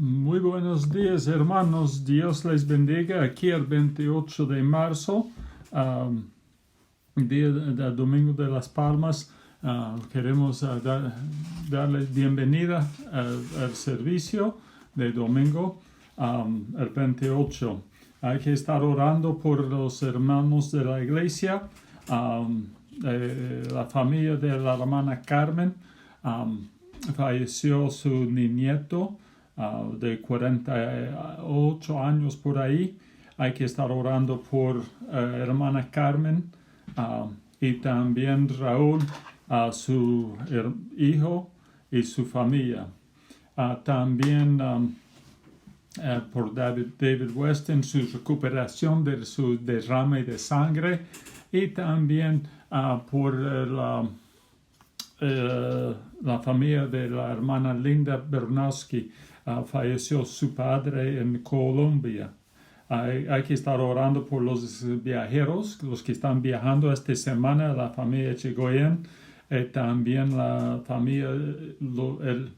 Muy buenos días, hermanos. Dios les bendiga. Aquí el 28 de marzo, día del Domingo de las Palmas. Queremos darles bienvenida al servicio de domingo, el 28. Hay que estar orando por los hermanos de la iglesia, la familia de la hermana Carmen. Falleció su nieto de 48 años por ahí. Hay que estar orando por hermana Carmen y también Raúl, su hijo y su familia. También por David Weston, su recuperación de su derrame de sangre, y también por la familia de la hermana Linda Bernowski. Falleció su padre en Colombia. Hay que estar orando por los viajeros, los que están viajando esta semana, la familia Echegoyen, también la familia, el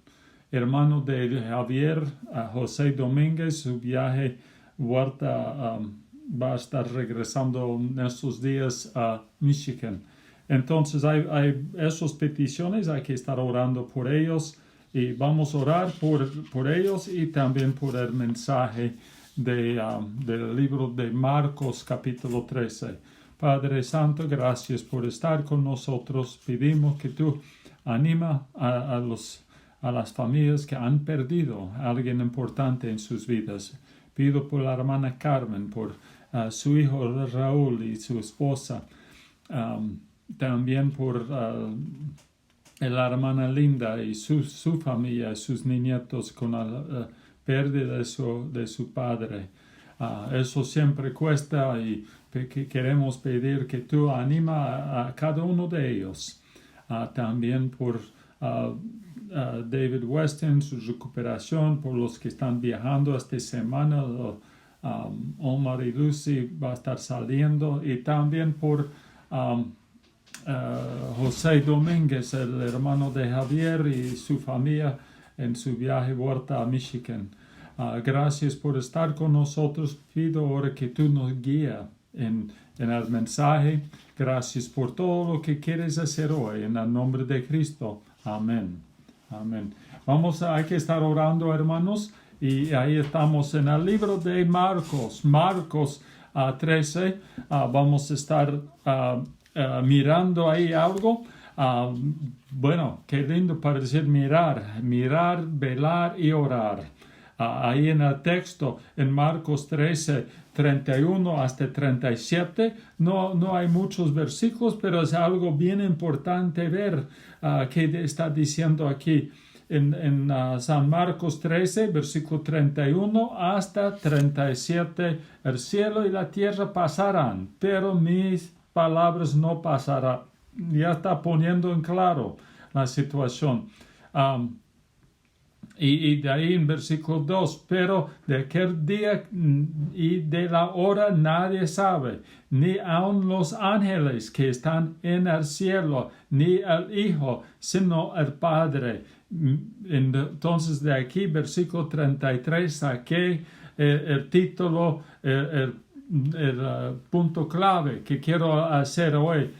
hermano de Javier, José Domínguez. Su viaje vuelta va a estar regresando en estos días a Michigan. Entonces hay esas peticiones, hay que estar orando por ellos, y vamos a orar por ellos y también por el mensaje del libro de Marcos capítulo 13. Padre Santo, gracias por estar con nosotros. Pedimos que tú anima a las familias que han perdido a alguien importante en sus vidas. Pido por la hermana Carmen, por su hijo Raúl y su esposa. También por la hermana Linda y su familia, sus nietos con la pérdida de su padre. Eso siempre cuesta, y queremos pedir que tú anima a cada uno de ellos. También por David Weston, su recuperación, por los que están viajando esta semana. Omar y Lucy va a estar saliendo, y también por José Domínguez, el hermano de Javier, y su familia en su viaje vuelta a Michigan. Gracias por estar con nosotros. Pido ahora que tú nos guíes en el mensaje. Gracias por todo lo que quieres hacer hoy. En el nombre de Cristo. Amén. Amén. Hay que estar orando, hermanos. Y ahí estamos en el libro de Marcos. Marcos 13. Vamos a estar mirando ahí algo. Bueno, qué lindo para decir mirar, velar y orar. Ahí en el texto, en Marcos 13, 31 hasta 37, no hay muchos versículos, pero es algo bien importante ver qué está diciendo aquí. En San Marcos 13, versículo 31 hasta 37, el cielo y la tierra pasarán, pero mis palabras no pasarán. Ya está poniendo en claro la situación. Y de ahí en versículo 2, pero de aquel día y de la hora nadie sabe, ni aun los ángeles que están en el cielo, ni el Hijo, sino el Padre. Entonces de aquí, versículo 33, saqué el título, el punto clave que quiero hacer hoy.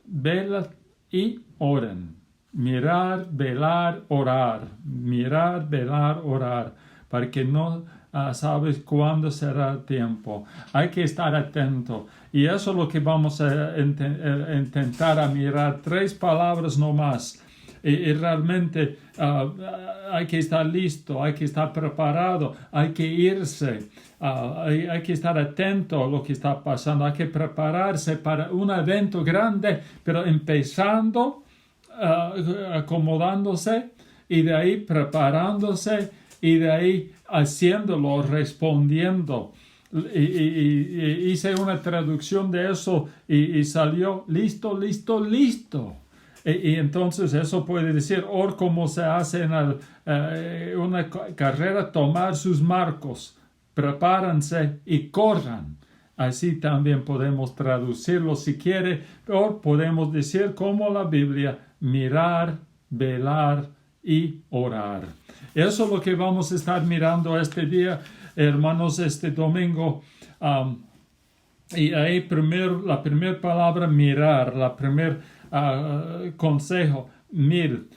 Vela y oren. Mirar, velar, orar. Mirar, velar, orar. Para que no sabes cuándo será el tiempo. Hay que estar atento. Y eso es lo que vamos a intentar mirar. 3 palabras no más. Y realmente hay que estar listo, hay que estar preparado, hay que irse, hay que estar atento a lo que está pasando, hay que prepararse para un evento grande, pero empezando, acomodándose, y de ahí preparándose, y de ahí haciéndolo, respondiendo. Y hice una traducción de eso y salió listo, listo, listo. Y entonces eso puede decir, como se hace en una carrera, tomar sus marcos, prepárense y corran. Así también podemos traducirlo si quiere, o podemos decir como la Biblia, mirar, velar y orar. Eso es lo que vamos a estar mirando este día, hermanos, este domingo. Y ahí la primera palabra, mirar, la primer consejo, miren,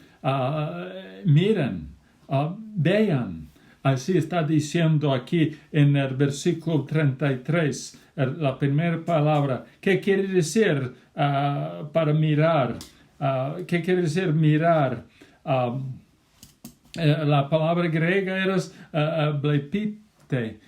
vean. Así está diciendo aquí en el versículo 33, la primera palabra. ¿Qué quiere decir para mirar? ¿Qué quiere decir mirar? La palabra griega era blepite.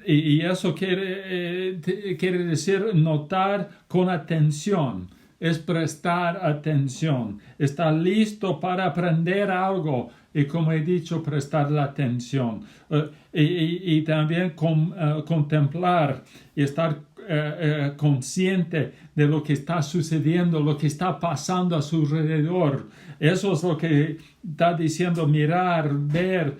Y eso quiere decir notar con atención, es prestar atención, estar listo para aprender algo y, como he dicho, prestar la atención y también contemplar y estar consciente de lo que está sucediendo, lo que está pasando a su alrededor. Eso es lo que está diciendo mirar, ver,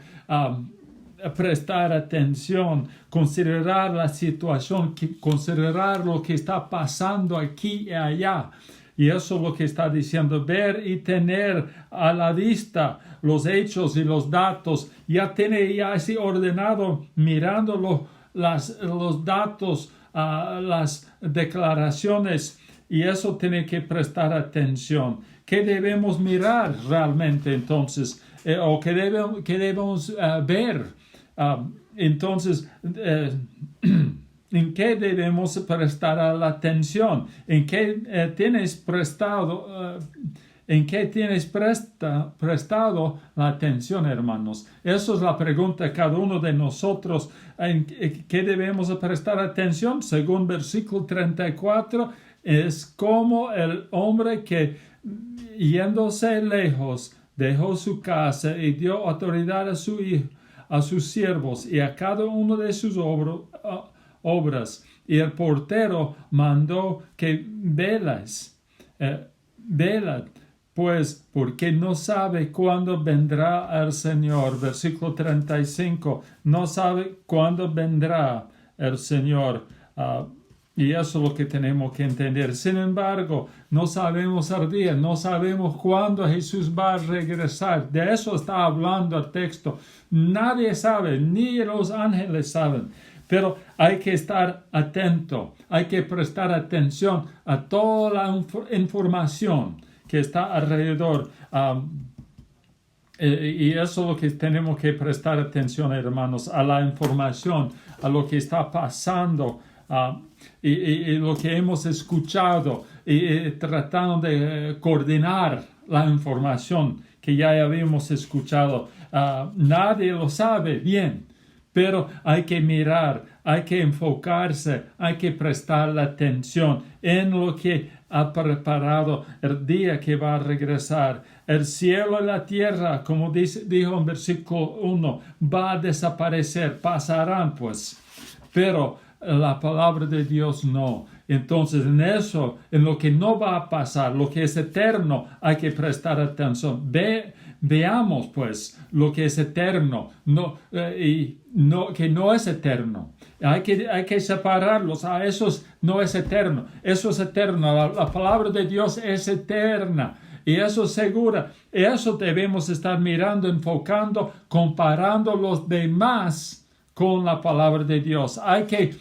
prestar atención, considerar la situación, considerar lo que está pasando aquí y allá. Y eso es lo que está diciendo, ver y tener a la vista los hechos y los datos. Ya así ordenado, mirando los datos, las declaraciones, y eso tiene que prestar atención. ¿Qué debemos mirar realmente entonces? ¿O qué debemos ver? Entonces, ¿en qué debemos prestar la atención? ¿En qué tienes prestado la atención, hermanos? Esa es la pregunta de cada uno de nosotros. ¿En qué debemos prestar atención? Según versículo 34, es como el hombre que, yéndose lejos, dejó su casa y dio autoridad a sus siervos y a cada uno de sus obras. Y el portero mandó que velad, pues, porque no sabe cuándo vendrá el Señor. Versículo 35, no sabe cuándo vendrá el Señor. Y eso es lo que tenemos que entender. Sin embargo, no sabemos el día, no sabemos cuándo Jesús va a regresar. De eso está hablando el texto. Nadie sabe, ni los ángeles saben. Pero hay que estar atento, hay que prestar atención a toda la información que está alrededor. Y eso es lo que tenemos que prestar atención, hermanos, a la información, a lo que está pasando. Y lo que hemos escuchado y tratando de coordinar la información que ya habíamos escuchado. Nadie lo sabe bien, pero hay que mirar, hay que enfocarse, hay que prestar la atención en lo que ha preparado el día que va a regresar. El cielo y la tierra, como dijo en versículo 1, va a desaparecer, pasarán pues, pero la palabra de Dios no. Entonces en lo que no va a pasar, lo que es eterno, hay que prestar atención. Veamos pues lo que es eterno que no es eterno. Hay que separarlos. Eso no es eterno. Eso es eterno. La palabra de Dios es eterna. Y eso es segura. Eso debemos estar mirando, enfocando, comparando los demás con la palabra de Dios. Hay que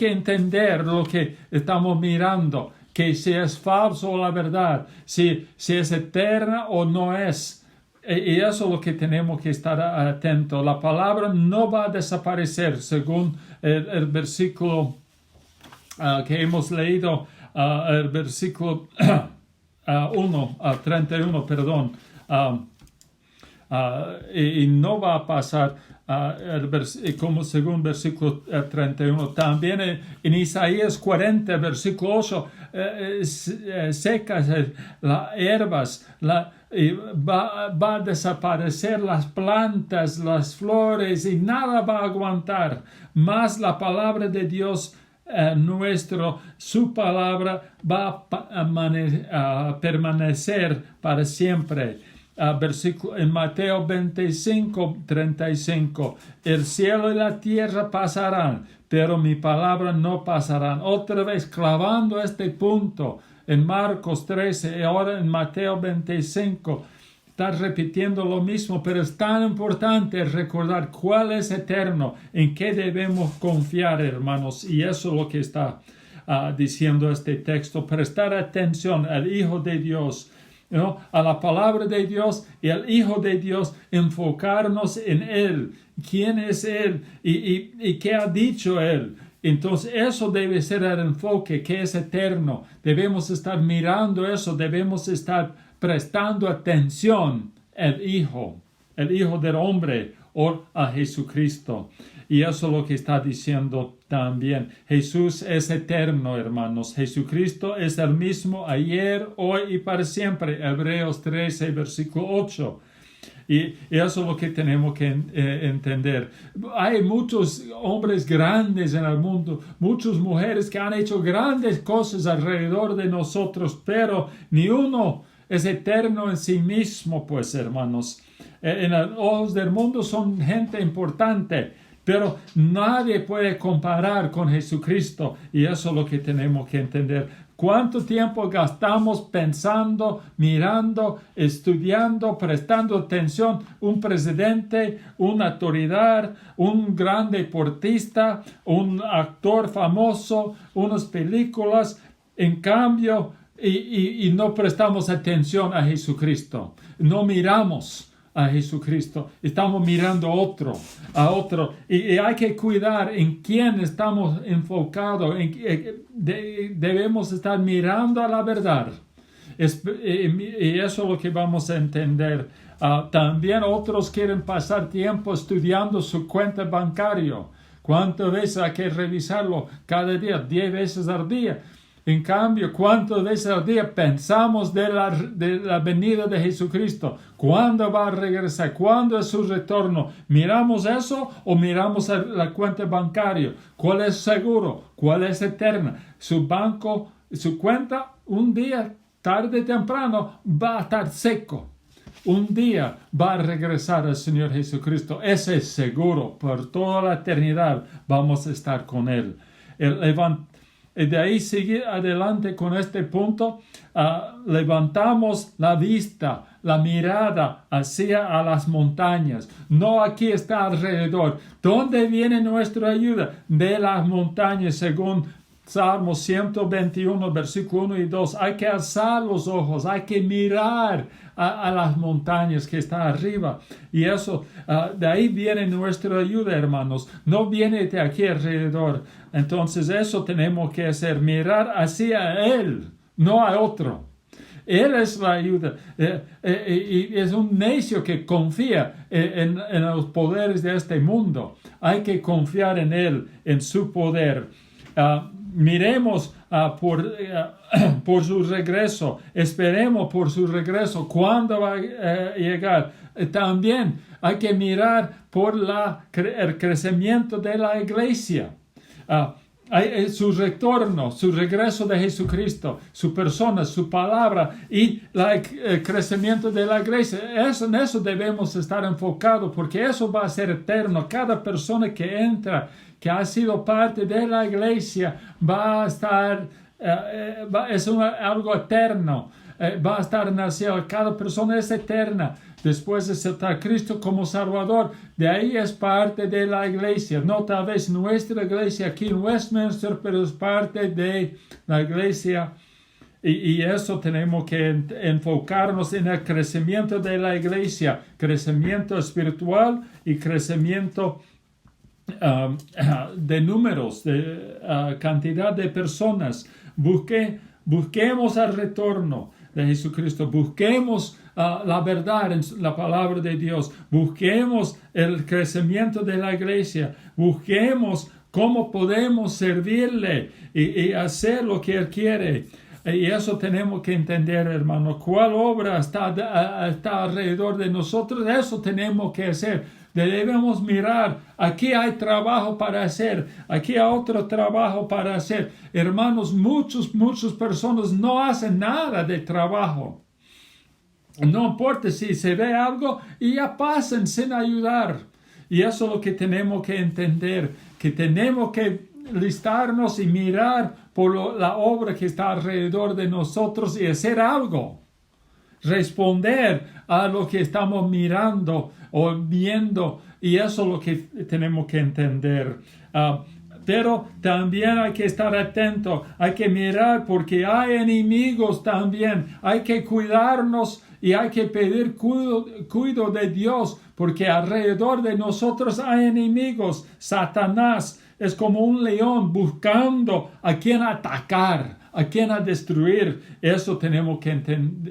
entender lo que estamos mirando, que si es falso o la verdad, si es eterna o no es. Y eso es lo que tenemos que estar atentos. La palabra no va a desaparecer, según el versículo que hemos leído, el versículo 31, perdón. Y no va a pasar como según versículo 31. También en Isaías 40, versículo 8, secas las hierbas, va a desaparecer las plantas, las flores y nada va a aguantar. Más la palabra de Dios su palabra va a permanecer para siempre. Versículo en Mateo 25, 35. El cielo y la tierra pasarán, pero mi palabra no pasarán. Otra vez clavando este punto en Marcos 13 y ahora en Mateo 25. estar repitiendo lo mismo, pero es tan importante recordar cuál es eterno, en qué debemos confiar, hermanos, y eso es lo que está diciendo este texto. Prestar atención al Hijo de Dios, ¿no? A la palabra de Dios y al Hijo de Dios, enfocarnos en Él, quién es Él y qué ha dicho Él. Entonces eso debe ser el enfoque, que es eterno. Debemos estar mirando eso, debemos estar prestando atención al Hijo del hombre, o a Jesucristo. Y eso es lo que está diciendo también. Jesús es eterno, hermanos. Jesucristo es el mismo ayer, hoy y para siempre. Hebreos 13, versículo 8. Y eso es lo que tenemos que entender. Hay muchos hombres grandes en el mundo, muchas mujeres que han hecho grandes cosas alrededor de nosotros, pero ni uno es eterno en sí mismo, pues, hermanos. En los ojos del mundo son gente importante, pero nadie puede comparar con Jesucristo, y eso es lo que tenemos que entender. ¿Cuánto tiempo gastamos pensando, mirando, estudiando, prestando atención? Un presidente, una autoridad, un gran deportista, un actor famoso, unas películas. En cambio, y no prestamos atención a Jesucristo. No miramos a Jesucristo, estamos mirando a otro, y hay que cuidar en quién estamos enfocados. Debemos estar mirando a la verdad, y eso es lo que vamos a entender. También otros quieren pasar tiempo estudiando su cuenta bancaria. ¿Cuántas veces hay que revisarlo? Cada día, 10 veces al día. En cambio, ¿cuántas veces al día pensamos de la venida de Jesucristo? ¿Cuándo va a regresar? ¿Cuándo es su retorno? ¿Miramos eso o miramos la cuenta bancaria? ¿Cuál es seguro? ¿Cuál es eterna? Su banco, su cuenta, un día, tarde o temprano, va a estar seco. Un día va a regresar el Señor Jesucristo. Ese es seguro. Por toda la eternidad vamos a estar con Él. De ahí seguir adelante con este punto, levantamos la vista, la mirada hacia a las montañas. No aquí está alrededor. ¿Dónde viene nuestra ayuda? De las montañas, según Salmos 121, versículo 1 y 2. Hay que alzar los ojos, hay que mirar a las montañas que están arriba. Y eso, de ahí viene nuestra ayuda, hermanos. No viene de aquí alrededor. Entonces eso tenemos que hacer, mirar hacia Él, no a otro. Él es la ayuda. Y es un necio que confía en los poderes de este mundo. Hay que confiar en Él, en su poder. Miremos por su regreso, esperemos por su regreso, cuándo va a llegar. También hay que mirar por el crecimiento de la iglesia, su retorno, su regreso de Jesucristo, su persona, su palabra y el crecimiento de la iglesia. En eso debemos estar enfocados, porque eso va a ser eterno. Cada persona que entra, que ha sido parte de la iglesia, va a estar, algo eterno, va a estar en el cielo. Cada persona es eterna. Después de aceptar a Cristo como Salvador, de ahí es parte de la iglesia. No tal vez nuestra iglesia aquí en Westminster, pero es parte de la iglesia. Y eso tenemos que enfocarnos en el crecimiento de la iglesia, crecimiento espiritual y crecimiento de números, de cantidad de personas. Busquemos el retorno de Jesucristo, busquemos la verdad en la palabra de Dios, busquemos el crecimiento de la iglesia, busquemos cómo podemos servirle y hacer lo que Él quiere. Y eso tenemos que entender, hermano. ¿Cuál obra está alrededor de nosotros? Eso tenemos que hacer. Debemos mirar, aquí hay trabajo para hacer, aquí hay otro trabajo para hacer. Hermanos, muchas personas no hacen nada de trabajo. No importa si se ve algo y ya pasan sin ayudar. Y eso es lo que tenemos que entender, que tenemos que listarnos y mirar por la obra que está alrededor de nosotros y hacer algo. responder a lo que estamos mirando o viendo, y eso es lo que tenemos que entender. Pero también hay que estar atento, hay que mirar porque hay enemigos también, hay que cuidarnos y hay que pedir cuidado de Dios porque alrededor de nosotros hay enemigos. Satanás es como un león buscando a quien atacar, a quien a destruir. Eso tenemos que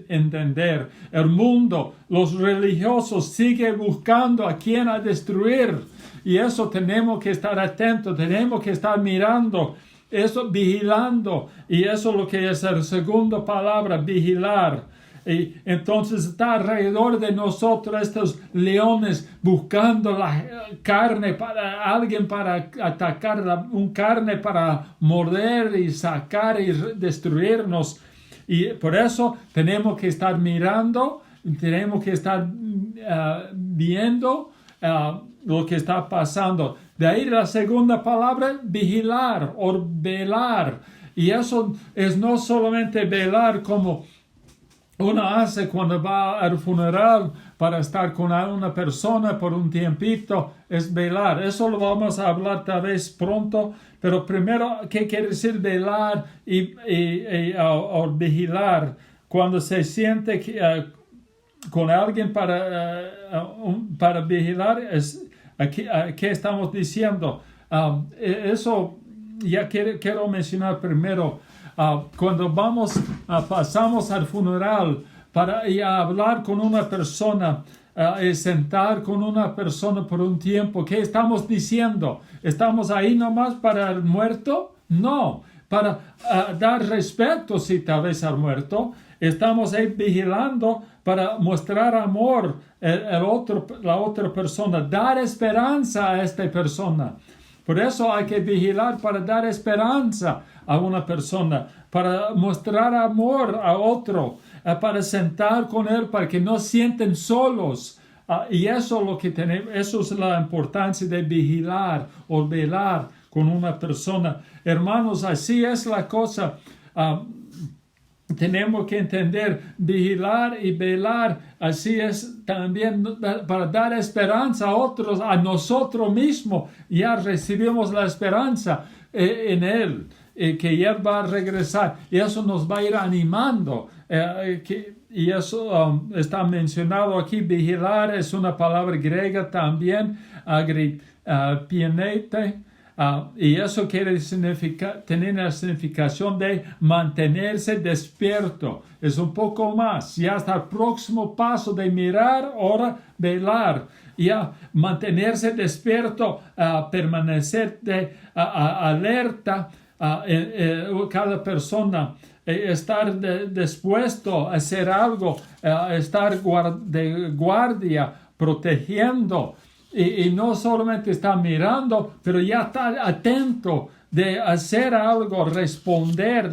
entender. El mundo, los religiosos siguen buscando a quien a destruir. Y eso tenemos que estar atentos, tenemos que estar mirando, eso vigilando. Y eso es lo que es la segunda palabra, vigilar. Y entonces está alrededor de nosotros estos leones buscando la carne para alguien para atacar, un carne para morder y sacar y destruirnos. Y por eso tenemos que estar mirando, tenemos que estar viendo lo que está pasando. De ahí la segunda palabra, vigilar o velar. Y eso es no solamente velar como uno hace cuando va al funeral para estar con una persona por un tiempito, es velar. Eso lo vamos a hablar tal vez pronto, pero primero, ¿qué quiere decir velar o vigilar? Cuando se siente con alguien para vigilar, ¿qué estamos diciendo? Eso ya quiero mencionar primero. Cuando pasamos al funeral para ir a hablar con una persona y sentar con una persona por un tiempo, ¿qué estamos diciendo? ¿Estamos ahí nomás para el muerto? No, para dar respeto si tal vez al muerto. Estamos ahí vigilando para mostrar amor la otra persona, dar esperanza a esta persona. Por eso hay que vigilar para dar esperanza a una persona, para mostrar amor a otro, para sentar con él, para que no sienten solos. Y eso es lo que tenemos, eso es la importancia de vigilar o velar con una persona. Hermanos, así es la cosa. Tenemos que entender, vigilar y velar, así es también para dar esperanza a otros, a nosotros mismos. Ya recibimos la esperanza en Él, que Él va a regresar, y eso nos va a ir animando. Y eso está mencionado aquí. Vigilar es una palabra griega también, agripienete. Y eso tener la significación de mantenerse despierto. Es un poco más. Ya hasta el próximo paso de mirar, ahora velar. Ya mantenerse despierto, permanecer alerta. Cada persona, estar dispuesto a hacer algo, estar de guardia, protegiendo. Y no solamente está mirando, pero ya está atento de hacer algo, responder,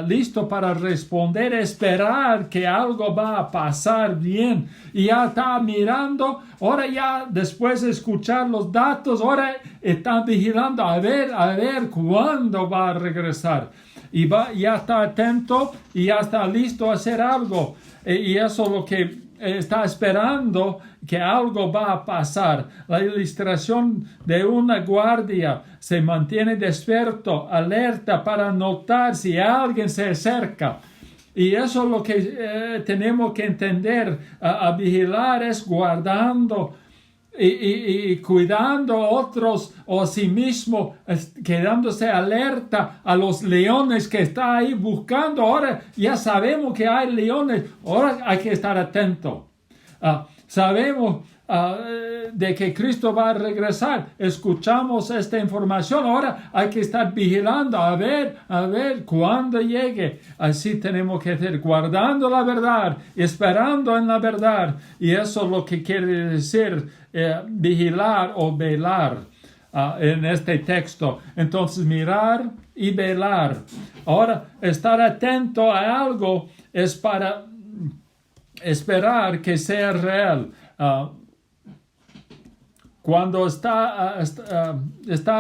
listo para responder, esperar que algo va a pasar bien. Y ya está mirando, ahora ya después de escuchar los datos, ahora está vigilando a ver cuándo va a regresar. Y ya está atento y ya está listo a hacer algo. Y eso es lo que está esperando, que algo va a pasar. La ilustración de una guardia se mantiene despierto, alerta para notar si alguien se acerca. Y eso es lo que tenemos que entender. A vigilar es guardando y cuidando a otros o a sí mismo, quedándose alerta a los leones que está ahí buscando. Ahora ya sabemos que hay leones, ahora hay que estar atento. Sabemos de que Cristo va a regresar, escuchamos esta información, ahora hay que estar vigilando a ver cuándo llegue. Así tenemos que hacer, guardando la verdad, esperando en la verdad. Y eso es lo que quiere decir vigilar o velar en este texto. Entonces, mirar y velar. Ahora, estar atento a algo es para esperar que sea real. Cuando está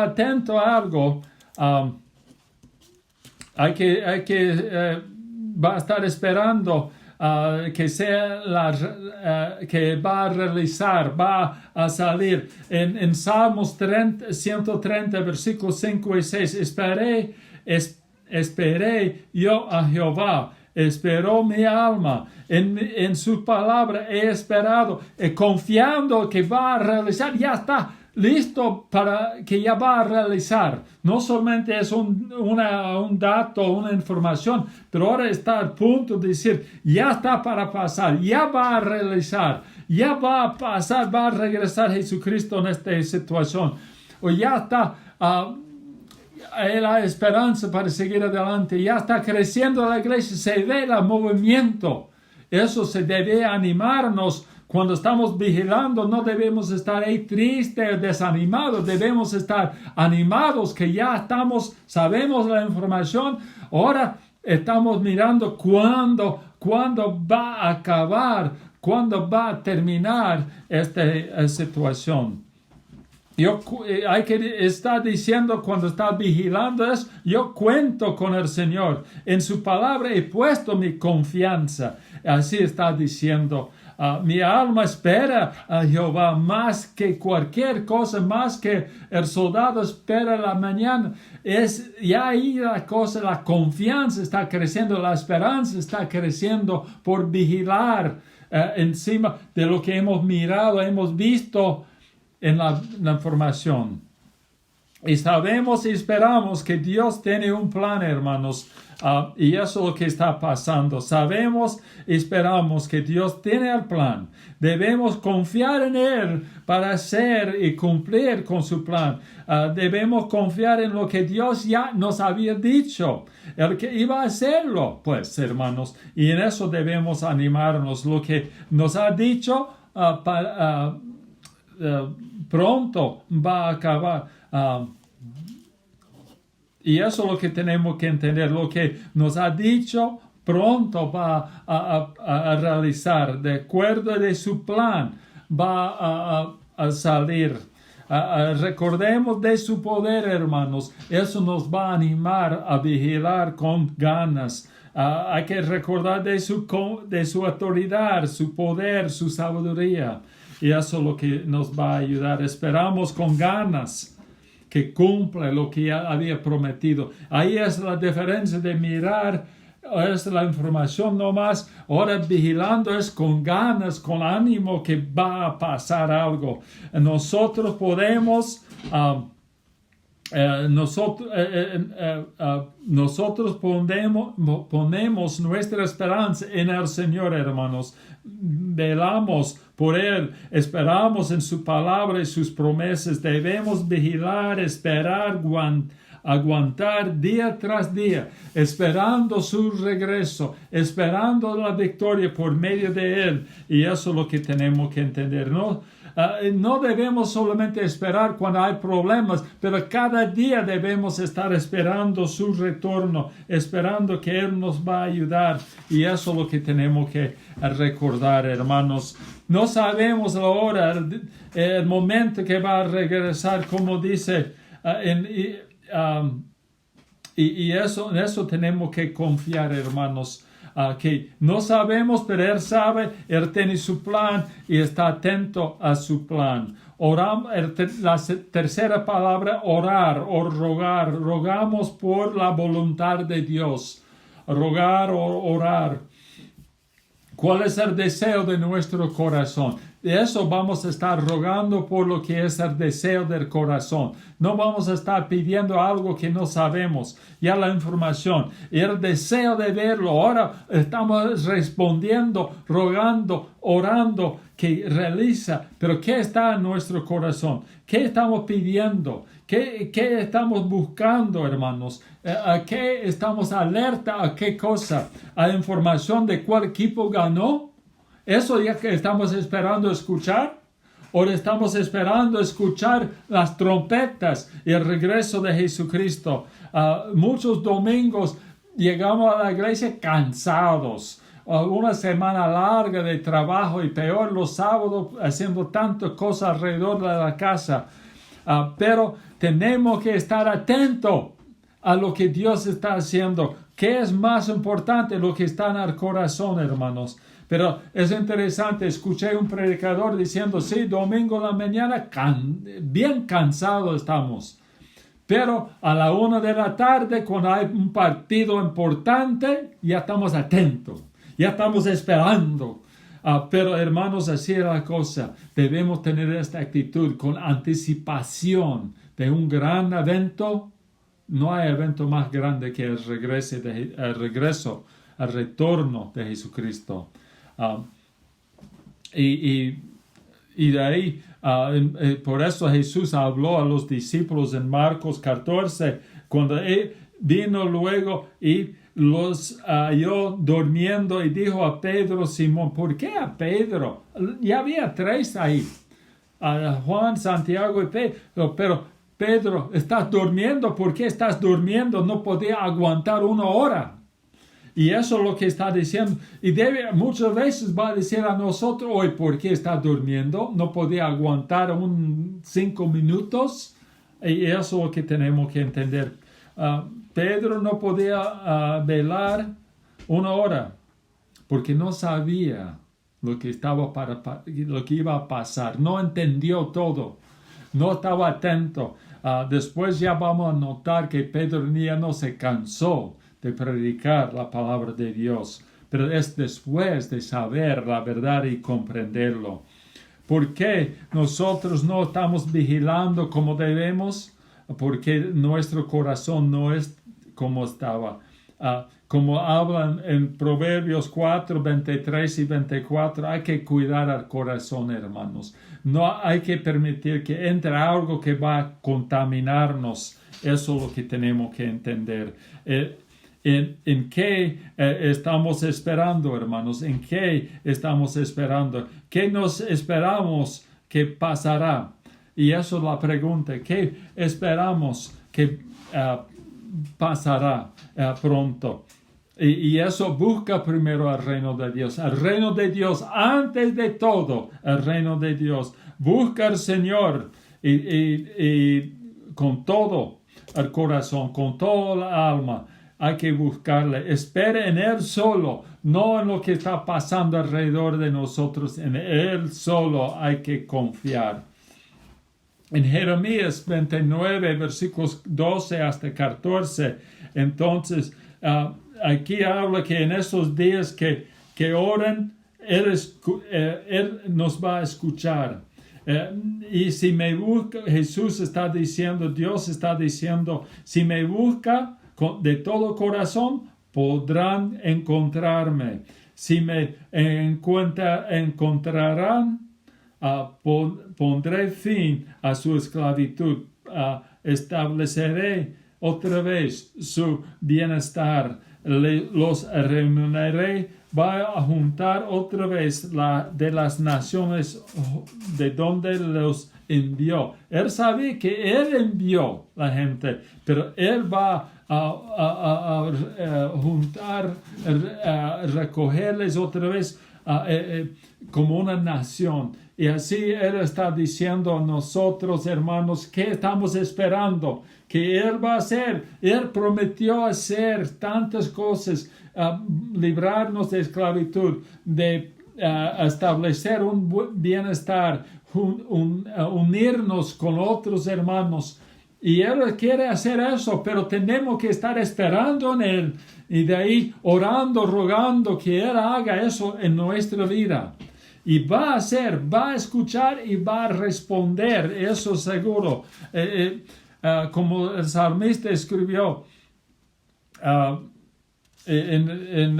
atento a algo, va a estar esperando que sea que va a realizar, va a salir. En Salmos 130, versículos 5 y 6, esperé yo a Jehová, esperó mi alma, en su palabra he esperado, confiando que va a realizar, ya está listo para que ya va a realizar. No solamente es un dato, una información, pero ahora está al punto de decir, ya está para pasar, ya va a realizar, ya va a pasar, va a regresar Jesucristo en esta situación. O ya está, hay la esperanza para seguir adelante, ya está creciendo la iglesia, se ve el movimiento. Eso se debe animarnos. Cuando estamos vigilando, no debemos estar ahí tristes, desanimados, debemos estar animados, que ya estamos, sabemos la información, ahora estamos mirando cuándo va a acabar, cuándo va a terminar esta situación. Hay que estar diciendo cuando está vigilando eso, yo cuento con el Señor, en su palabra he puesto mi confianza, así está diciendo. Mi alma espera a Jehová más que cualquier cosa, más que el soldado espera la mañana. Ya ahí la cosa, la confianza está creciendo, la esperanza está creciendo por vigilar encima de lo que hemos mirado, hemos visto en la información. Y sabemos y esperamos que Dios tiene un plan, hermanos, y eso es lo que está pasando. Sabemos y esperamos que Dios tiene el plan. Debemos confiar en Él para hacer y cumplir con su plan. Debemos confiar en lo que Dios ya nos había dicho, el que iba a hacerlo, pues, hermanos. Y en eso debemos animarnos. Lo que nos ha dicho pronto va a acabar. Y eso es lo que tenemos que entender. Lo que nos ha dicho pronto va a realizar. De acuerdo de su plan va a salir. Recordemos de su poder, hermanos. Eso nos va a animar a vigilar con ganas. Hay que recordar de su autoridad, su poder, su sabiduría. Y eso es lo que nos va a ayudar. Esperamos con ganas que cumpla lo que ya había prometido. Ahí es la diferencia de mirar, es la información nomás. Ahora vigilando es con ganas, con ánimo que va a pasar algo. Nosotros podemos... nosotros ponemos nuestra esperanza en el Señor, hermanos. Velamos por Él, esperamos en su palabra y sus promesas. Debemos vigilar, esperar, aguantar día tras día, esperando su regreso, esperando la victoria por medio de Él. Y eso es lo que tenemos que entender, ¿no? No debemos solamente esperar cuando hay problemas, pero cada día debemos estar esperando su retorno, esperando que Él nos va a ayudar. Y eso es lo que tenemos que recordar, hermanos. No sabemos la hora, el momento que va a regresar, como dice, y en eso tenemos que confiar, hermanos. Que no sabemos, pero Él sabe, Él tiene su plan y está atento a su plan. La tercera palabra, orar o rogar. Rogamos por la voluntad de Dios. Rogar o orar. ¿Cuál es el deseo de nuestro corazón? De eso vamos a estar rogando por lo que es el deseo del corazón. No vamos a estar pidiendo algo que no sabemos. Ya la información, el deseo de verlo. Ahora estamos respondiendo, rogando, orando que realiza. Pero ¿qué está en nuestro corazón? ¿Qué estamos pidiendo? ¿Qué estamos buscando, hermanos? ¿A qué estamos alerta? ¿A qué cosa? ¿A la información de cuál equipo ganó? ¿Eso ya que estamos esperando escuchar? ¿O estamos esperando escuchar las trompetas y el regreso de Jesucristo? Muchos domingos llegamos a la iglesia cansados. Una semana larga de trabajo y peor los sábados haciendo tantas cosas alrededor de la casa. Pero tenemos que estar atentos a lo que Dios está haciendo. ¿Qué es más importante? Lo que está en el corazón, hermanos. Pero es interesante, escuché un predicador diciendo, sí, domingo en la mañana, bien cansado estamos. Pero a la 1 de la tarde, cuando hay un partido importante, ya estamos atentos, ya estamos esperando. Pero hermanos, así es la cosa. Debemos tener esta actitud con anticipación de un gran evento. No hay evento más grande que el regreso, el retorno de Jesucristo. Y de ahí, por eso Jesús habló a los discípulos en Marcos 14, cuando él vino luego y los halló durmiendo y dijo a Pedro, Simón, ¿por qué a Pedro? Ya había 3 ahí, a Juan, Santiago y Pedro, pero Pedro, ¿estás durmiendo? ¿Por qué estás durmiendo? No podía aguantar 1 hora. Y eso es lo que está diciendo. Y muchas veces va a decir a nosotros hoy, ¿por qué está durmiendo? No podía aguantar 5 minutos. Y eso es lo que tenemos que entender. Pedro no podía velar 1 hora porque no sabía lo que iba a pasar. No entendió todo. No estaba atento. Después ya vamos a notar que Pedro ya no se cansó de predicar la palabra de Dios, pero es después de saber la verdad y comprenderlo. ¿Por qué nosotros no estamos vigilando como debemos? Porque nuestro corazón no es como estaba. Como hablan en Proverbios 4, 23 y 24, hay que cuidar al corazón, hermanos. No hay que permitir que entre algo que va a contaminarnos. Eso es lo que tenemos que entender. ¿En qué estamos esperando, hermanos? ¿En qué estamos esperando? ¿Qué nos esperamos que pasará? Y eso es la pregunta. ¿Qué esperamos que pasará pronto? Y eso busca primero el reino de Dios. El reino de Dios, antes de todo, el reino de Dios. Busca al Señor y con todo el corazón, con toda la alma. Hay que buscarle. Espere en Él solo, no en lo que está pasando alrededor de nosotros. En Él solo hay que confiar. En Jeremías 29, versículos 12 hasta 14, entonces, aquí habla que en esos días que oren, Él nos va a escuchar. Y si me busca, Jesús está diciendo, Dios está diciendo, si me busca de todo corazón, podrán encontrarme. Si me encontrarán, pondré fin a su esclavitud. Estableceré otra vez su bienestar. Los remuneraré. Va a juntar otra vez de las naciones de donde los envió. Él sabía que Él envió la gente, pero Él va a juntar, recogerles otra vez como una nación. Y así Él está diciendo a nosotros, hermanos, ¿qué estamos esperando? Que Él va a hacer. Él prometió hacer tantas cosas, librarnos de esclavitud, de establecer un bienestar, unirnos con otros hermanos. Y Él quiere hacer eso, pero tenemos que estar esperando en Él y de ahí orando, rogando que Él haga eso en nuestra vida. Y va a hacer, va a escuchar y va a responder, eso seguro. Como el salmista escribió en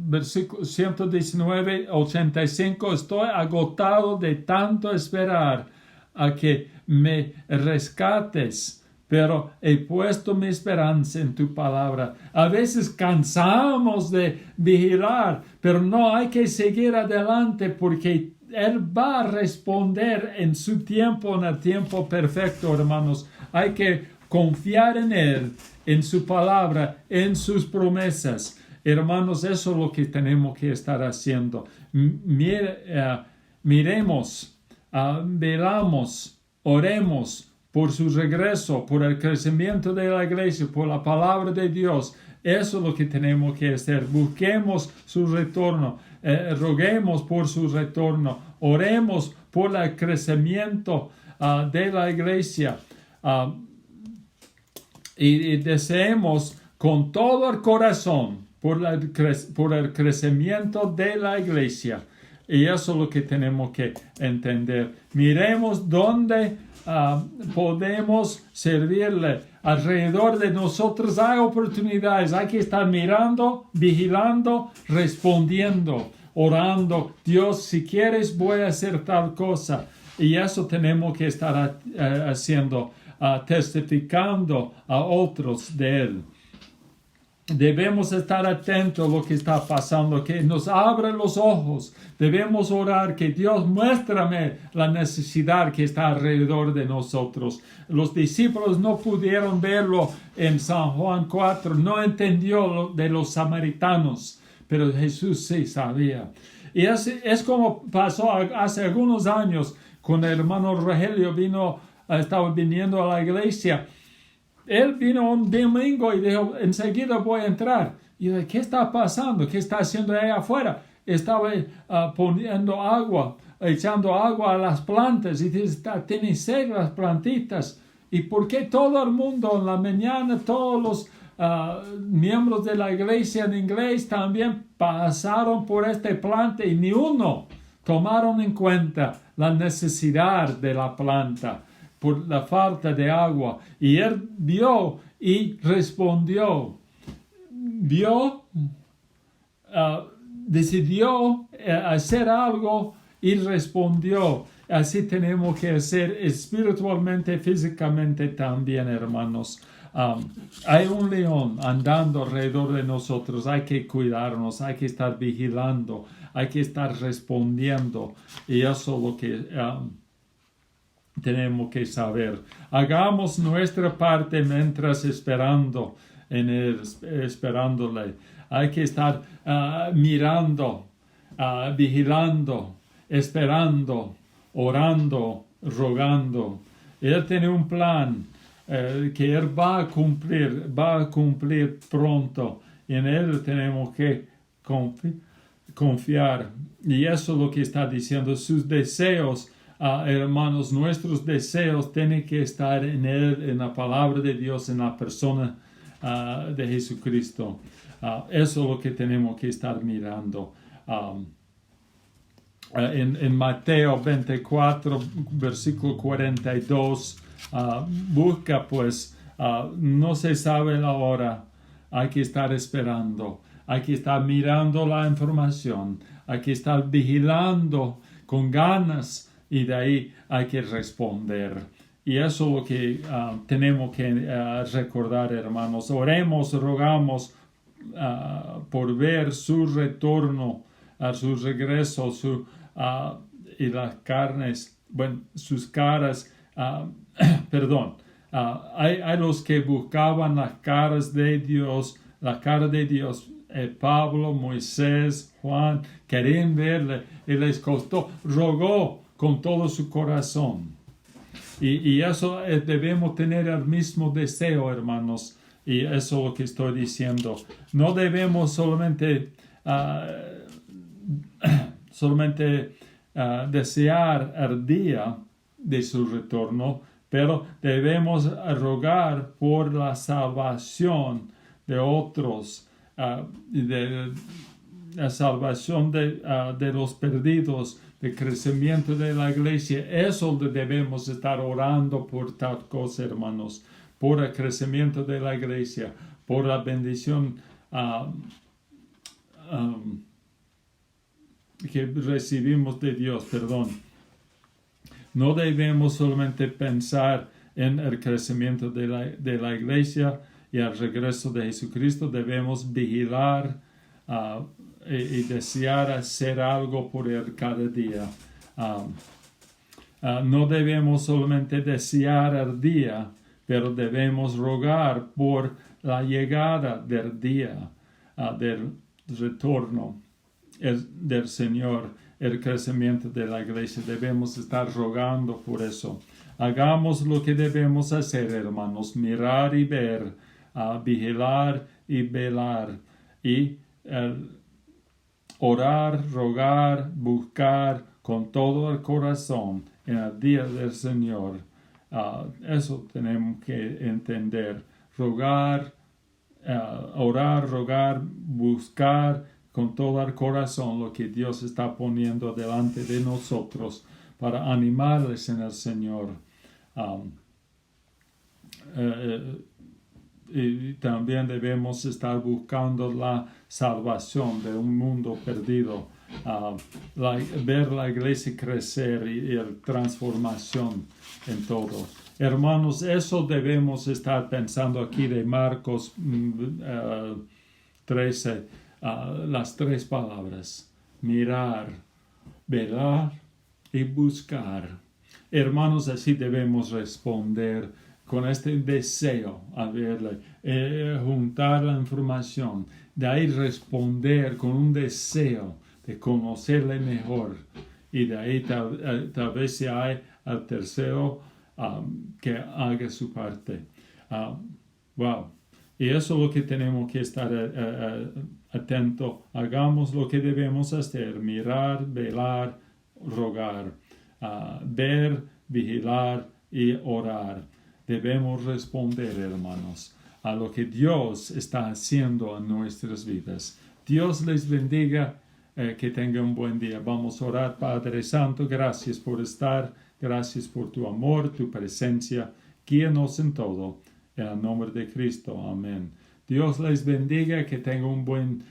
versículo 119, 85, estoy agotado de tanto esperar a que me rescates, pero he puesto mi esperanza en tu palabra. A veces cansamos de vigilar, pero no, hay que seguir adelante porque Él va a responder en su tiempo, en el tiempo perfecto, hermanos. Hay que confiar en Él, en su palabra, en sus promesas. Hermanos, eso es lo que tenemos que estar haciendo. Miremos, velamos, oremos por su regreso, por el crecimiento de la iglesia, por la palabra de Dios. Eso es lo que tenemos que hacer. Busquemos su retorno. Roguemos por su retorno. Oremos por el crecimiento de la iglesia. Y deseemos con todo el corazón por el crecimiento de la iglesia. Y eso es lo que tenemos que entender. Miremos dónde podemos servirle. Alrededor de nosotros hay oportunidades. Hay que estar mirando, vigilando, respondiendo, orando. Dios, si quieres, voy a hacer tal cosa. Y eso tenemos que estar haciendo, testificando a otros de Él. Debemos estar atentos a lo que está pasando, que nos abra los ojos. Debemos orar que Dios muéstrame la necesidad que está alrededor de nosotros. Los discípulos no pudieron verlo en San Juan 4, no entendió de los samaritanos, pero Jesús sí sabía. Y es como pasó hace algunos años, cuando el hermano Rogelio estaba viniendo a la iglesia. Él vino un domingo y dijo, enseguida voy a entrar. Y yo dije, ¿qué está pasando? ¿Qué está haciendo ahí afuera? Estaba poniendo agua, echando agua a las plantas. Y dice, tiene sed las plantitas. ¿Y por qué todo el mundo en la mañana, todos los miembros de la iglesia en inglés también pasaron por esta planta y ni uno tomaron en cuenta la necesidad de la planta por la falta de agua? Y él vio y respondió. Decidió hacer algo y respondió. Así tenemos que hacer espiritualmente, físicamente también, hermanos. Hay un león andando alrededor de nosotros. Hay que cuidarnos, hay que estar vigilando, hay que estar respondiendo. Y eso es lo que tenemos que saber. Hagamos nuestra parte mientras esperándole. Hay que estar mirando, vigilando, esperando, orando, rogando. Él tiene un plan que Él va a cumplir pronto. En Él tenemos que confiar. Y eso es lo que está diciendo. Sus deseos, hermanos, nuestros deseos tienen que estar en Él, en la palabra de Dios, en la persona de Jesucristo. Eso es lo que tenemos que estar mirando. En Mateo 24, versículo 42, busca pues, no se sabe la hora, hay que estar esperando, hay que estar mirando la información, hay que estar vigilando con ganas y de ahí hay que responder. Y eso es lo que tenemos que recordar, hermanos. Oremos, rogamos por ver su retorno, su regreso, y las carnes, sus caras, perdón. Hay los que buscaban las caras de Dios, la cara de Dios. Pablo, Moisés, Juan, querían verle y les costó, rogó con todo su corazón. Y eso debemos tener el mismo deseo, hermanos. Y eso es lo que estoy diciendo. No debemos solamente desear el día de su retorno, pero debemos rogar por la salvación de otros, de la salvación de los perdidos, el crecimiento de la iglesia. Eso debemos estar orando por tal cosa, hermanos, por el crecimiento de la iglesia, por la bendición que recibimos de Dios, perdón. No debemos solamente pensar en el crecimiento de la iglesia y el regreso de Jesucristo. Debemos vigilar y desear hacer algo por él cada día. No debemos solamente desear el día, pero debemos rogar por la llegada del día, del retorno del Señor, el crecimiento de la iglesia. Debemos estar rogando por eso. Hagamos lo que debemos hacer, hermanos, mirar y ver, vigilar y velar y orar, rogar, buscar con todo el corazón en el día del Señor. Eso tenemos que entender. Rogar, orar, rogar, buscar con todo el corazón lo que Dios está poniendo delante de nosotros para animarles en el Señor. Y también debemos estar buscando la salvación de un mundo perdido, ver la iglesia crecer y transformación en todo. Hermanos, eso debemos estar pensando aquí de Marcos 13, las tres palabras: mirar, velar y buscar. Hermanos, así debemos responder con este deseo a verle, juntar la información, de ahí responder con un deseo de conocerle mejor, y de ahí tal vez si hay al tercero que haga su parte. Wow. Y eso es lo que tenemos que estar atentos. Hagamos lo que debemos hacer: mirar, velar, rogar, ver, vigilar y orar. Debemos responder, hermanos, a lo que Dios está haciendo en nuestras vidas. Dios les bendiga, que tengan un buen día. Vamos a orar. Padre Santo, gracias por estar, gracias por tu amor, tu presencia. Guíanos en todo. En el nombre de Cristo. Amén. Dios les bendiga, que tengan un buen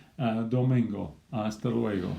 domingo. Hasta luego.